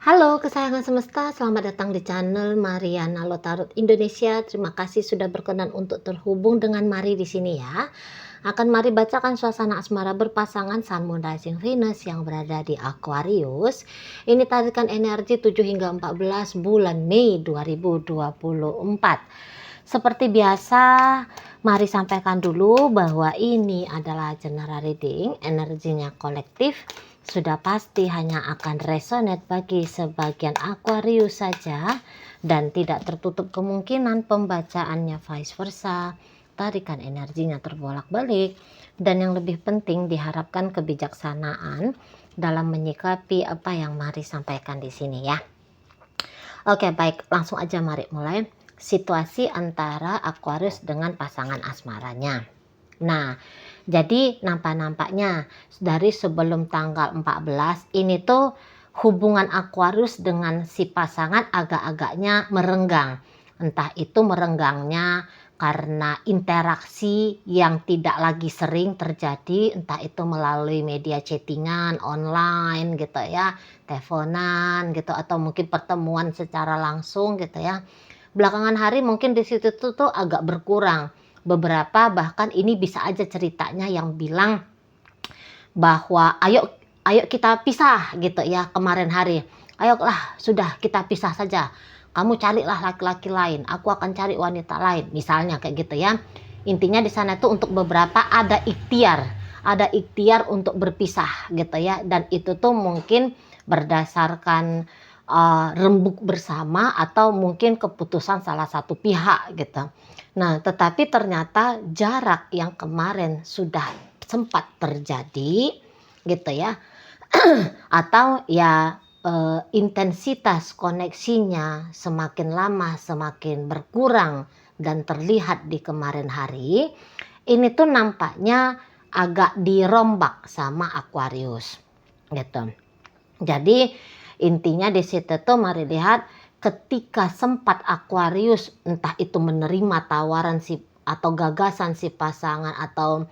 Halo kesayangan semesta, selamat datang di channel Mariana Lotarot Indonesia. Terima kasih sudah berkenan untuk terhubung dengan Mari di sini ya. Akan Mari bacakan suasana asmara berpasangan Sun Moon Rising Venus yang berada di Aquarius. Ini tarikan energi 7 hingga 14 bulan Mei 2024. Seperti biasa, mari sampaikan dulu bahwa ini adalah general reading, energinya kolektif. Sudah pasti hanya akan resonate bagi sebagian Aquarius saja dan tidak tertutup kemungkinan pembacaannya vice versa. Tarikan energinya terbolak-balik dan yang lebih penting diharapkan kebijaksanaan dalam menyikapi apa yang mari sampaikan di sini ya. Oke, baik, langsung aja mari mulai. Situasi antara Aquarius dengan pasangan asmaranya. Nah, jadi nampaknya dari sebelum tanggal 14 ini tuh hubungan Aquarius dengan si pasangan agak-agaknya merenggang. Entah itu merenggangnya karena interaksi yang tidak lagi sering terjadi, entah itu melalui media chattingan online gitu ya, teleponan gitu, atau mungkin pertemuan secara langsung gitu ya. Belakangan hari mungkin di situ tuh agak berkurang. Beberapa bahkan ini bisa aja ceritanya yang bilang bahwa ayo kita pisah gitu ya kemarin hari. Ayolah sudah kita pisah saja. Kamu carilah laki-laki lain, aku akan cari wanita lain. Misalnya kayak gitu ya. Intinya di sana tuh untuk beberapa ada ikhtiar untuk berpisah gitu ya. Dan itu tuh mungkin berdasarkan rembuk bersama atau mungkin keputusan salah satu pihak gitu. Nah, tetapi ternyata jarak yang kemarin sudah sempat terjadi gitu ya, atau ya intensitas koneksinya semakin lama semakin berkurang dan terlihat di kemarin hari, ini tuh nampaknya agak dirombak sama Aquarius gitu. Jadi intinya di situ tuh mari lihat ketika sempat Aquarius entah itu menerima tawaran si atau gagasan si pasangan atau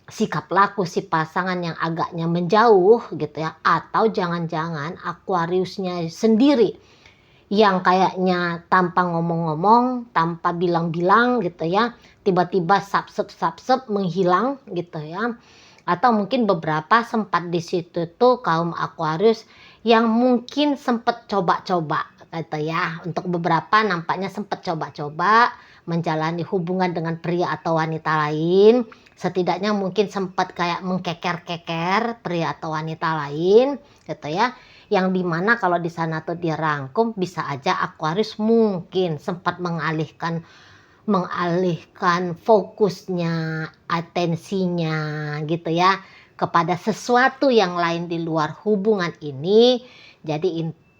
sikap laku si pasangan yang agaknya menjauh gitu ya, atau jangan-jangan Aquariusnya sendiri yang kayaknya tanpa ngomong-ngomong, tanpa bilang-bilang gitu ya, tiba-tiba sapsep menghilang gitu ya. Atau mungkin beberapa sempat di situ tuh kaum Aquarius yang mungkin sempat coba-coba gitu ya. Untuk beberapa nampaknya sempat coba-coba menjalani hubungan dengan pria atau wanita lain. Setidaknya mungkin sempat kayak mengkeker-keker pria atau wanita lain gitu ya. Yang dimana kalau di sana tuh dirangkum bisa aja Aquarius mungkin sempat mengalihkan fokusnya, atensinya gitu ya kepada sesuatu yang lain di luar hubungan ini.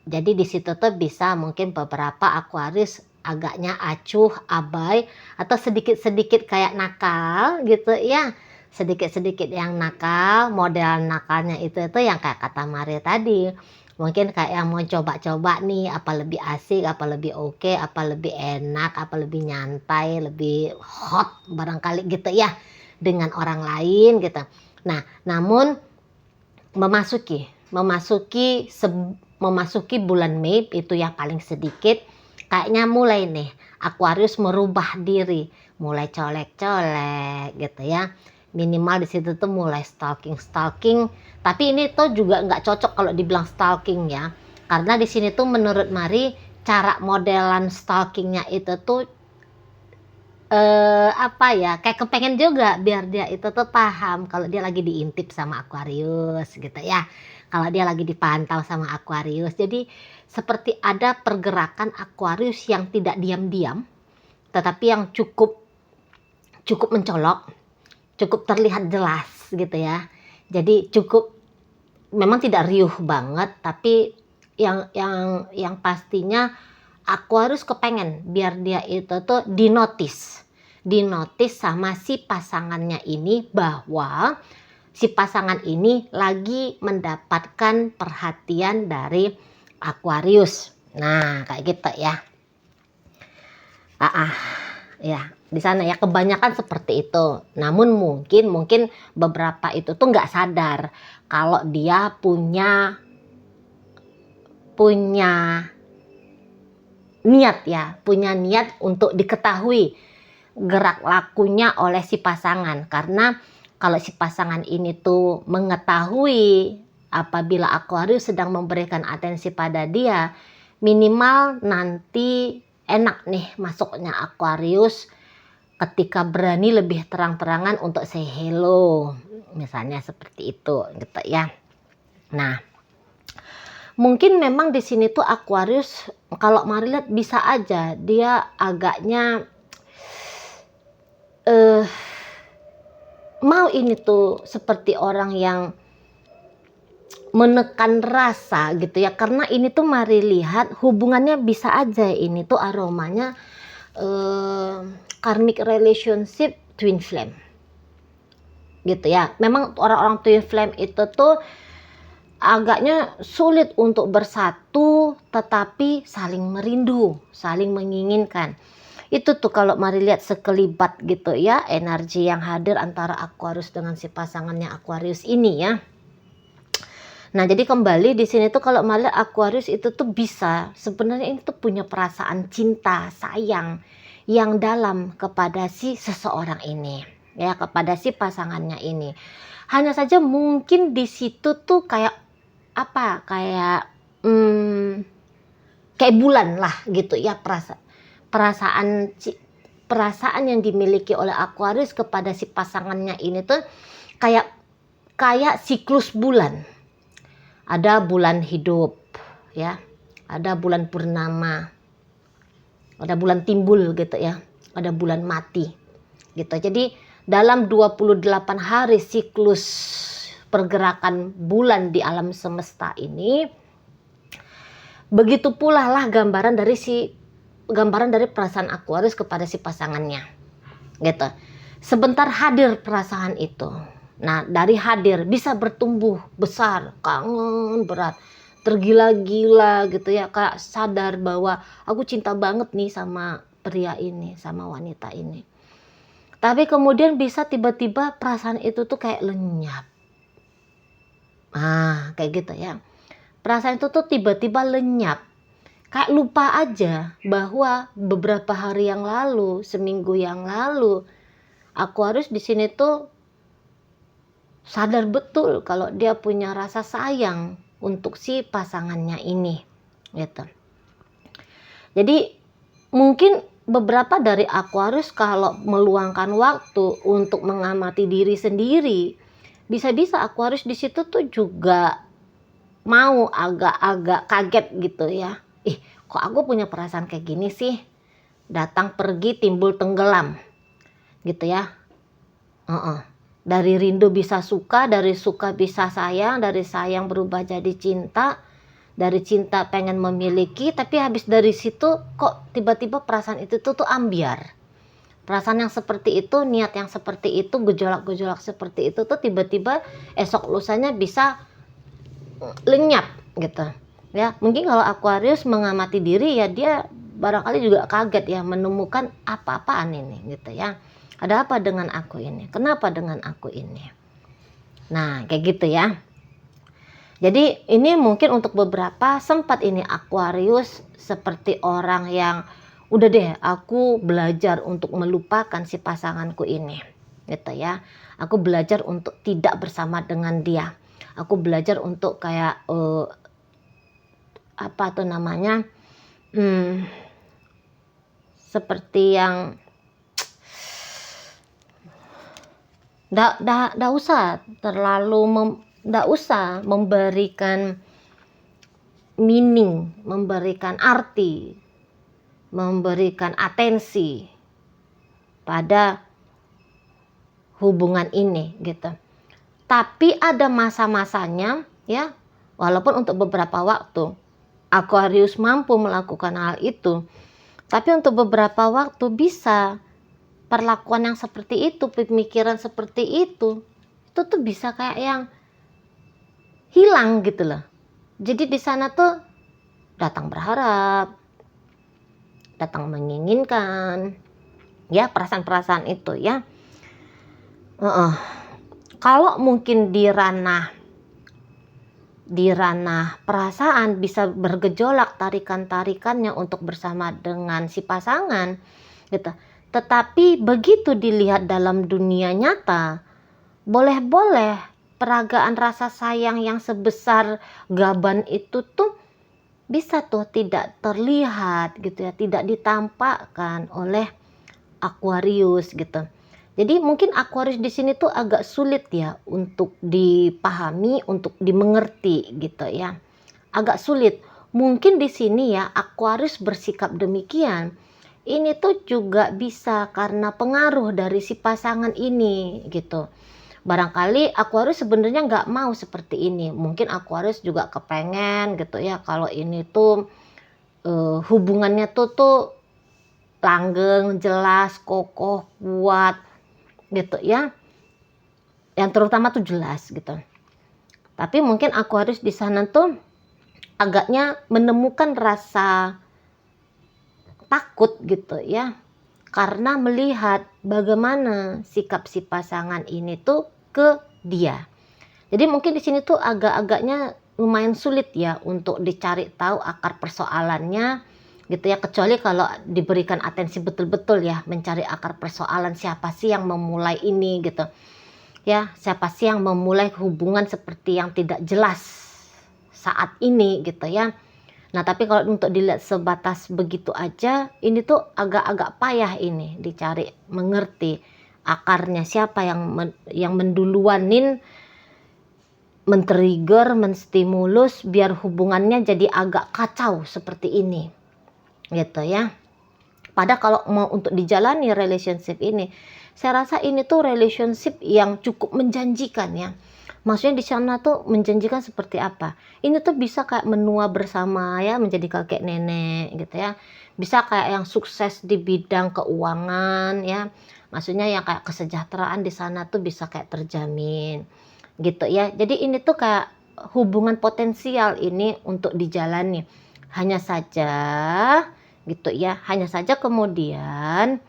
Jadi di situ tuh bisa mungkin beberapa Aquarius agaknya acuh, abai atau sedikit-sedikit kayak nakal gitu ya. Sedikit-sedikit yang nakal, model nakalnya itu yang kayak kata Maria tadi. Mungkin kayak yang mau coba-coba nih, apa lebih asik, apa lebih oke, apa lebih enak, apa lebih nyantai, lebih hot barangkali gitu ya dengan orang lain gitu. Nah, namun memasuki bulan Mei itu ya paling sedikit kayaknya mulai nih Aquarius merubah diri, mulai colek-colek gitu ya. Minimal di situ tuh mulai stalking. Tapi ini tuh juga nggak cocok kalau dibilang stalking ya. Karena di sini tuh menurut Mari cara modelan stalkingnya itu tuh apa ya, kayak kepengen juga biar dia itu tuh paham kalau dia lagi diintip sama Aquarius gitu ya. Kalau dia lagi dipantau sama Aquarius. Jadi seperti ada pergerakan Aquarius yang tidak diam-diam, tetapi yang cukup mencolok, cukup terlihat jelas gitu ya. Jadi cukup memang tidak riuh banget, tapi yang pastinya Aquarius kepengen biar dia itu tuh dinotis sama si pasangannya ini bahwa si pasangan ini lagi mendapatkan perhatian dari Aquarius. Nah, kayak gitu ya. Ya, di sana ya kebanyakan seperti itu. Namun mungkin beberapa itu tuh nggak sadar kalau dia punya punya niat ya, punya niat untuk diketahui gerak lakunya oleh si pasangan. Karena kalau si pasangan ini tuh mengetahui apabila Aquarius sedang memberikan atensi pada dia, minimal nanti enak nih masuknya Aquarius ketika berani lebih terang-terangan untuk say hello, misalnya seperti itu gitu ya. Nah, mungkin memang di sini tuh Aquarius kalau Mari lihat bisa aja dia agaknya mau ini tuh seperti orang yang menekan rasa gitu ya, karena ini tuh Mari lihat hubungannya bisa aja ini tuh aromanya karmic relationship twin flame gitu ya. Memang orang-orang twin flame itu tuh agaknya sulit untuk bersatu, tetapi saling merindu, saling menginginkan. Itu tuh kalau Mari lihat sekelibat gitu ya, energi yang hadir antara Aquarius dengan si pasangannya Aquarius ini ya. Nah, jadi kembali di sini tuh kalau Mari lihat Aquarius itu tuh bisa sebenarnya ini tuh punya perasaan cinta, sayang yang dalam kepada si seseorang ini ya, kepada si pasangannya ini. Hanya saja mungkin di situ tuh kayak apa, kayak kayak bulan lah gitu ya, perasaan yang dimiliki oleh Aquarius kepada si pasangannya ini tuh kayak siklus bulan. Ada bulan hidup ya, ada bulan purnama, ada bulan timbul gitu ya, ada bulan mati gitu. Jadi dalam 28 hari siklus pergerakan bulan di alam semesta ini, begitu pula lah gambaran dari perasaan Aquarius kepada si pasangannya gitu. Sebentar hadir perasaan itu. Nah, dari hadir bisa bertumbuh besar, kangen berat, tergila-gila gitu ya, kayak sadar bahwa aku cinta banget nih sama pria ini, sama wanita ini. Tapi kemudian bisa tiba-tiba perasaan itu tuh kayak lenyap. Kayak gitu ya. Perasaan itu tuh tiba-tiba lenyap. Kayak lupa aja bahwa beberapa hari yang lalu, seminggu yang lalu, Aquarius di sini tuh sadar betul kalau dia punya rasa sayang untuk si pasangannya ini gitu. Jadi mungkin beberapa dari Aquarius kalau meluangkan waktu untuk mengamati diri sendiri, bisa-bisa Aquarius di situ tuh juga mau agak-agak kaget gitu ya. Kok aku punya perasaan kayak gini sih? Datang pergi timbul tenggelam gitu ya. Dari rindu bisa suka, dari suka bisa sayang, dari sayang berubah jadi cinta, dari cinta pengen memiliki, tapi habis dari situ kok tiba-tiba perasaan itu tuh ambiar. Perasaan yang seperti itu, niat yang seperti itu, gejolak-gejolak seperti itu tuh tiba-tiba esok lusanya bisa lenyap gitu ya. Mungkin kalau Aquarius mengamati diri ya, dia barangkali juga kaget ya menemukan apa-apaan ini gitu ya. Ada apa dengan aku ini? Kenapa dengan aku ini? Nah, kayak gitu ya. Jadi ini mungkin untuk beberapa sempat ini Aquarius seperti orang yang udah deh, aku belajar untuk melupakan si pasanganku ini gitu ya. Aku belajar untuk tidak bersama dengan dia. Aku belajar untuk kayak seperti yang nggak usah memberikan meaning, memberikan arti, memberikan atensi pada hubungan ini gitu. Tapi ada masa-masanya ya, walaupun untuk beberapa waktu Aquarius mampu melakukan hal itu, tapi untuk beberapa waktu bisa perlakuan yang seperti itu, pemikiran seperti itu tuh bisa kayak yang hilang gitu loh. Jadi di sana tuh datang berharap, datang menginginkan, ya perasaan-perasaan itu ya. Kalau mungkin di ranah di ranah perasaan bisa bergejolak tarikan-tarikannya untuk bersama dengan si pasangan gitu. Tetapi begitu dilihat dalam dunia nyata, boleh-boleh peragaan rasa sayang yang sebesar gaban itu tuh bisa tuh tidak terlihat gitu ya, tidak ditampakkan oleh Aquarius gitu. Jadi mungkin Aquarius di sini tuh agak sulit ya untuk dipahami, untuk dimengerti gitu ya. Agak sulit. Mungkin di sini ya Aquarius bersikap demikian. Ini tuh juga bisa karena pengaruh dari si pasangan ini gitu. Barangkali Aquarius sebenarnya nggak mau seperti ini. Mungkin Aquarius juga kepengen gitu ya kalau ini tuh hubungannya tuh langgeng, jelas, kokoh, kuat gitu ya. Yang terutama tuh jelas gitu. Tapi mungkin Aquarius di sana tuh agaknya menemukan rasa takut gitu ya. Karena melihat bagaimana sikap si pasangan ini tuh ke dia. Jadi mungkin di sini tuh agak-agaknya lumayan sulit ya untuk dicari tahu akar persoalannya gitu ya, kecuali kalau diberikan atensi betul-betul ya mencari akar persoalan siapa sih yang memulai ini gitu. Ya, siapa sih yang memulai hubungan seperti yang tidak jelas saat ini gitu ya. Nah, tapi kalau untuk dilihat sebatas begitu aja, ini tuh agak-agak payah ini dicari mengerti akarnya siapa yang menduluanin men-trigger, menstimulus biar hubungannya jadi agak kacau seperti ini. Gitu ya. Padahal kalau mau untuk dijalani relationship ini, saya rasa ini tuh relationship yang cukup menjanjikan ya. Maksudnya di sana tuh menjanjikan seperti apa? Ini tuh bisa kayak menua bersama ya, menjadi kakek nenek gitu ya. Bisa kayak yang sukses di bidang keuangan ya. Maksudnya yang kayak kesejahteraan di sana tuh bisa kayak terjamin gitu ya. Jadi ini tuh kayak hubungan potensial ini untuk dijalani. Hanya saja gitu ya. Hanya saja kemudian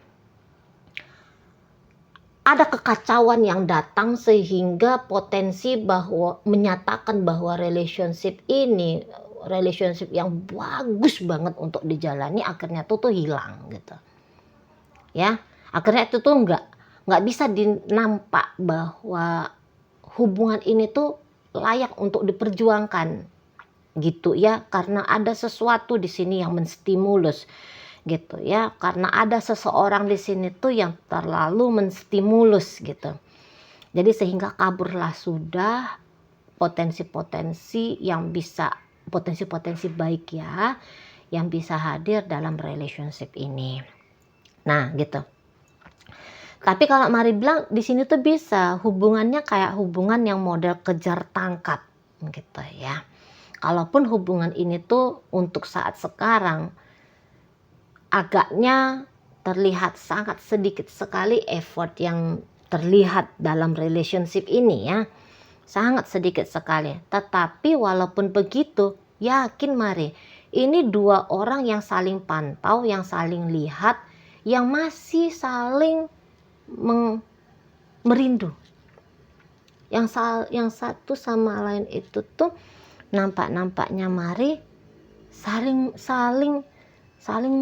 ada kekacauan yang datang sehingga potensi bahwa menyatakan bahwa relationship ini relationship yang bagus banget untuk dijalani akhirnya tuh hilang gitu ya. Akhirnya itu tuh nggak bisa dinampak bahwa hubungan ini tuh layak untuk diperjuangkan gitu ya, karena ada sesuatu di sini yang menstimulus gitu ya, karena ada seseorang di sini tuh yang terlalu menstimulus gitu. Jadi sehingga kaburlah sudah potensi-potensi yang bisa, potensi-potensi baik ya, yang bisa hadir dalam relationship ini. Nah, gitu. Tapi kalau Mari bilang di sini tuh bisa hubungannya kayak hubungan yang model kejar tangkap gitu ya. Kalaupun hubungan ini tuh untuk saat sekarang agaknya terlihat sangat sedikit sekali effort yang terlihat dalam relationship ini ya. Sangat sedikit sekali. Tetapi walaupun begitu, yakin Mari, ini dua orang yang saling pantau, yang saling lihat, yang masih saling merindu. Yang satu sama lain itu tuh nampak-nampaknya Mari saling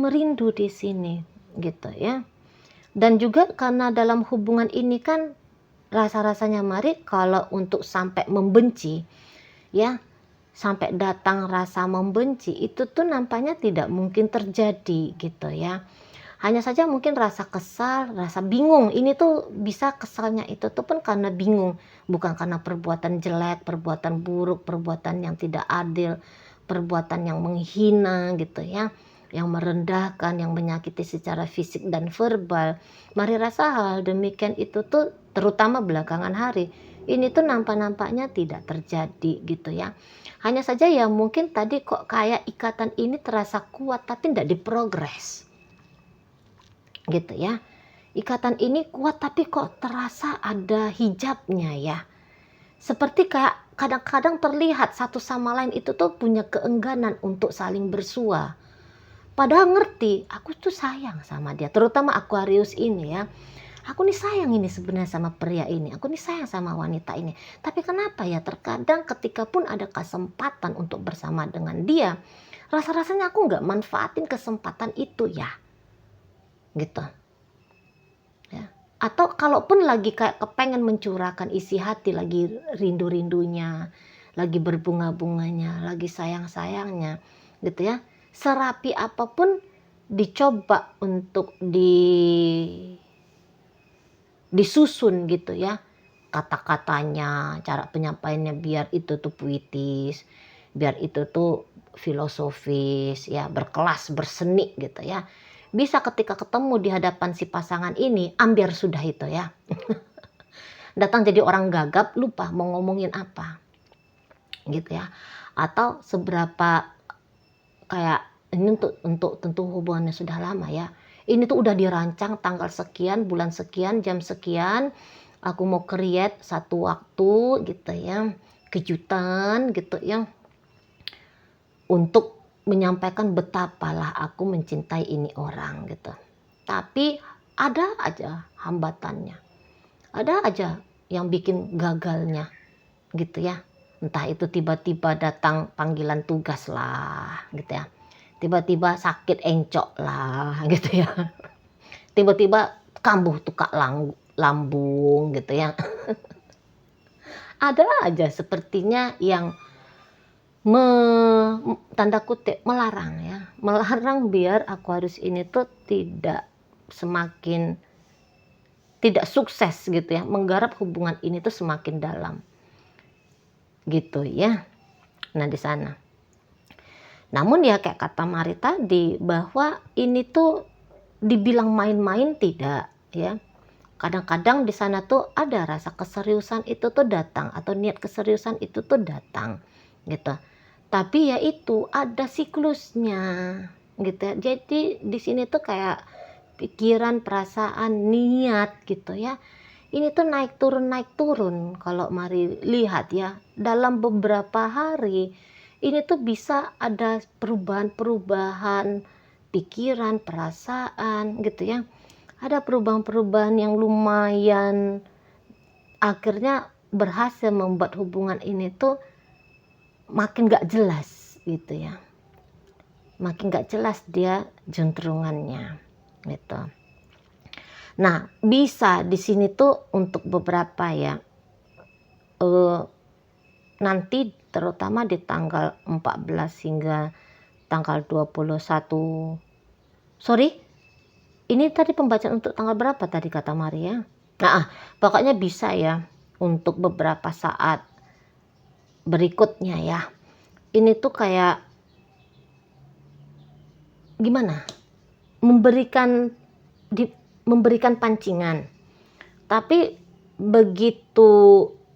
merindu di sini gitu ya. Dan juga karena dalam hubungan ini kan rasa-rasanya Mari kalau untuk sampai membenci ya, sampai datang rasa membenci itu tuh nampaknya tidak mungkin terjadi gitu ya. Hanya saja mungkin rasa kesal, rasa bingung. Ini tuh bisa kesalnya itu tuh pun karena bingung, bukan karena perbuatan jelek, perbuatan buruk, perbuatan yang tidak adil, perbuatan yang menghina gitu ya, yang merendahkan, yang menyakiti secara fisik dan verbal. Mari rasa hal demikian itu tuh terutama belakangan hari ini tuh nampaknya tidak terjadi gitu ya. Hanya saja ya mungkin tadi kok kayak ikatan ini terasa kuat tapi tidak diprogres gitu ya. Ikatan ini kuat tapi kok terasa ada hijabnya ya. Seperti kayak kadang-kadang terlihat satu sama lain itu tuh punya keengganan untuk saling bersua. Padahal ngerti, aku tuh sayang sama dia, terutama Aquarius ini ya. Aku nih sayang ini sebenarnya sama pria ini, aku nih sayang sama wanita ini. Tapi kenapa ya terkadang ketika pun ada kesempatan untuk bersama dengan dia, rasa-rasanya aku nggak manfaatin kesempatan itu ya, gitu. Ya. Atau kalaupun lagi kayak kepengen mencurahkan isi hati, lagi rindu-rindunya, lagi berbunga-bunganya, lagi sayang-sayangnya, gitu ya. Serapi apapun dicoba untuk disusun gitu ya. Kata-katanya, cara penyampaiannya biar itu tuh puitis, biar itu tuh filosofis ya, berkelas, berseni gitu ya. Bisa ketika ketemu di hadapan si pasangan ini, ambiar sudah itu ya. Datang jadi orang gagap, lupa mau ngomongin apa. Gitu ya. Atau seberapa kayak ini untuk tentu hubungannya sudah lama ya. Ini tuh udah dirancang tanggal sekian, bulan sekian, jam sekian. Aku mau create satu waktu gitu ya. Kejutan gitu ya. Untuk menyampaikan betapalah aku mencintai ini orang gitu. Tapi ada aja hambatannya. Ada aja yang bikin gagalnya gitu ya. Entah itu tiba-tiba datang panggilan tugas lah gitu ya. Tiba-tiba sakit encok lah gitu ya. Tiba-tiba kambuh tukak lambung gitu ya. Ada aja sepertinya yang tanda kutip melarang ya, melarang biar Aquarius ini tuh tidak semakin tidak sukses gitu ya, menggarap hubungan ini tuh semakin dalam gitu ya. Nah di sana, namun ya kayak kata Mari tadi bahwa ini tuh dibilang main-main tidak ya. Kadang-kadang di sana tuh ada rasa keseriusan itu tuh datang, atau niat keseriusan itu tuh datang gitu. Tapi ya itu ada siklusnya gitu ya. Jadi di sini tuh kayak pikiran, perasaan, niat gitu ya. Ini tuh naik turun kalau Mari lihat ya. Dalam beberapa hari ini tuh bisa ada perubahan-perubahan pikiran, perasaan gitu ya. Ada perubahan-perubahan yang lumayan akhirnya berhasil membuat hubungan ini tuh makin gak jelas gitu ya, makin gak jelas dia jentrungannya gitu. Nah bisa di sini tuh untuk beberapa ya, nanti terutama di tanggal 14 hingga tanggal 21, sorry ini tadi pembacaan untuk tanggal berapa tadi kata Maria? Nah pokoknya bisa ya untuk beberapa saat berikutnya ya. Ini tuh kayak gimana? Memberikan pancingan. Tapi begitu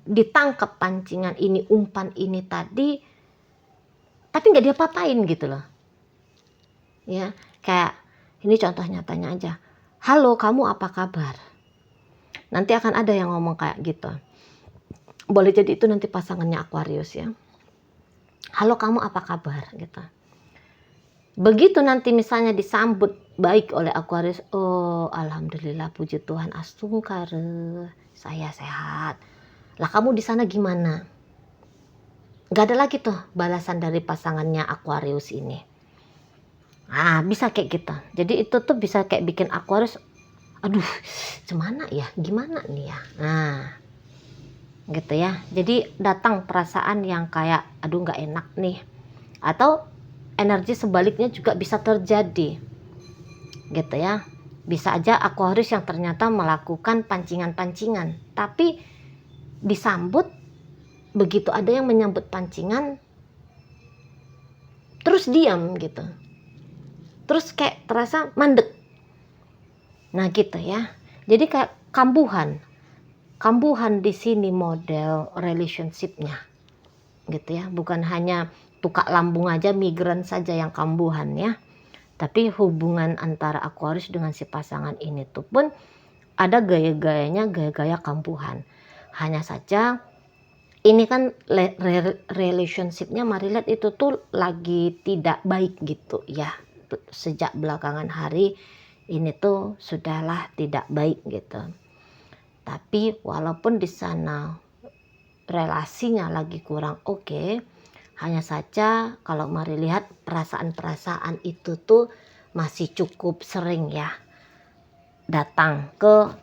ditangkap pancingan ini, umpan ini tadi, tapi nggak diapa-apain gitu loh. Ya, kayak ini contoh nyatanya aja. Halo, kamu apa kabar? Nanti akan ada yang ngomong kayak gitu. Boleh jadi itu nanti pasangannya Aquarius ya. Halo, kamu apa kabar gitu. Begitu nanti misalnya disambut baik oleh Aquarius, oh alhamdulillah puji Tuhan astungkare, saya sehat. Lah kamu di sana gimana? Gak ada lagi tuh balasan dari pasangannya Aquarius ini. Nah bisa kayak gitu. Jadi itu tuh bisa kayak bikin Aquarius, aduh gimana ya, gimana nih ya. Nah gitu ya. Jadi datang perasaan yang kayak aduh gak enak nih. Atau energi sebaliknya juga bisa terjadi gitu ya. Bisa aja Aquarius yang ternyata melakukan pancingan-pancingan, tapi disambut, begitu ada yang menyambut pancingan terus diam gitu, terus kayak terasa mandek. Nah gitu ya. Jadi kayak kambuhan di sini model relationshipnya gitu ya, bukan hanya tukak lambung aja, migran saja yang kambuhan ya, tapi hubungan antara Aquarius dengan si pasangan ini tuh pun ada gaya-gayanya, gaya-gaya kambuhan. Hanya saja ini kan relationshipnya Mari lihat itu tuh lagi tidak baik gitu ya, sejak belakangan hari ini tuh sudahlah tidak baik gitu. Tapi walaupun di sana relasinya lagi kurang oke, hanya saja kalau Mari lihat perasaan-perasaan itu tuh masih cukup sering ya datang ke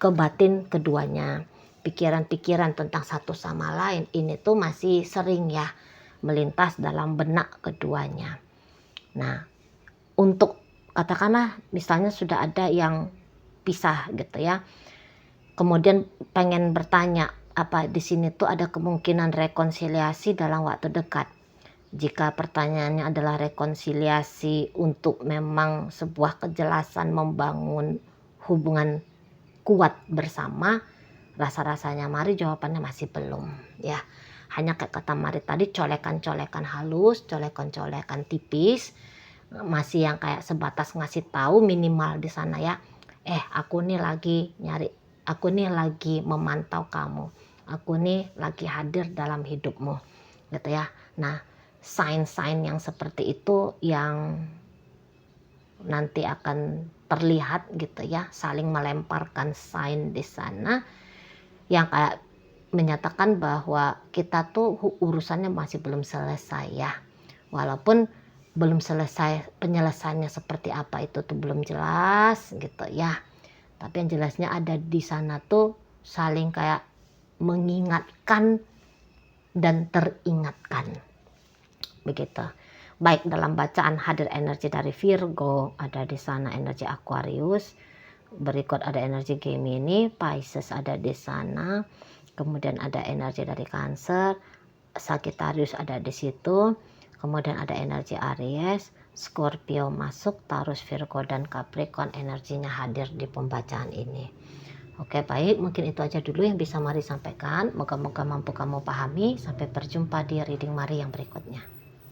batin keduanya. Pikiran-pikiran tentang satu sama lain ini tuh masih sering ya melintas dalam benak keduanya. Nah, untuk katakanlah misalnya sudah ada yang pisah gitu ya. Kemudian pengen bertanya, apa di sini tuh ada kemungkinan rekonsiliasi dalam waktu dekat? Jika pertanyaannya adalah rekonsiliasi untuk memang sebuah kejelasan membangun hubungan kuat bersama, rasa-rasanya Mari jawabannya masih belum ya. Hanya kayak kata Mari tadi, colekan-colekan halus, colekan-colekan tipis, masih yang kayak sebatas ngasih tahu minimal di sana ya. Aku nih lagi nyari, aku nih lagi memantau kamu, aku nih lagi hadir dalam hidupmu gitu ya. Nah, sign-sign yang seperti itu yang nanti akan terlihat gitu ya, saling melemparkan sign di sana yang kayak menyatakan bahwa kita tuh urusannya masih belum selesai ya. Walaupun belum selesai, penyelesaiannya seperti apa itu tuh belum jelas gitu ya. Tapi yang jelasnya ada di sana tuh saling kayak mengingatkan dan teringatkan. Begitu. Baik dalam bacaan hadir energi dari Virgo, ada di sana energi Aquarius, berikut ada energi Gemini, Pisces ada di sana, kemudian ada energi dari Cancer, Sagittarius ada di situ, kemudian ada energi Aries, Scorpio masuk, Taurus, Virgo dan Capricorn energinya hadir di pembacaan ini. Oke, baik, mungkin itu aja dulu yang bisa Mari sampaikan. Moga-moga mampu kamu pahami. Sampai berjumpa di reading Mari yang berikutnya.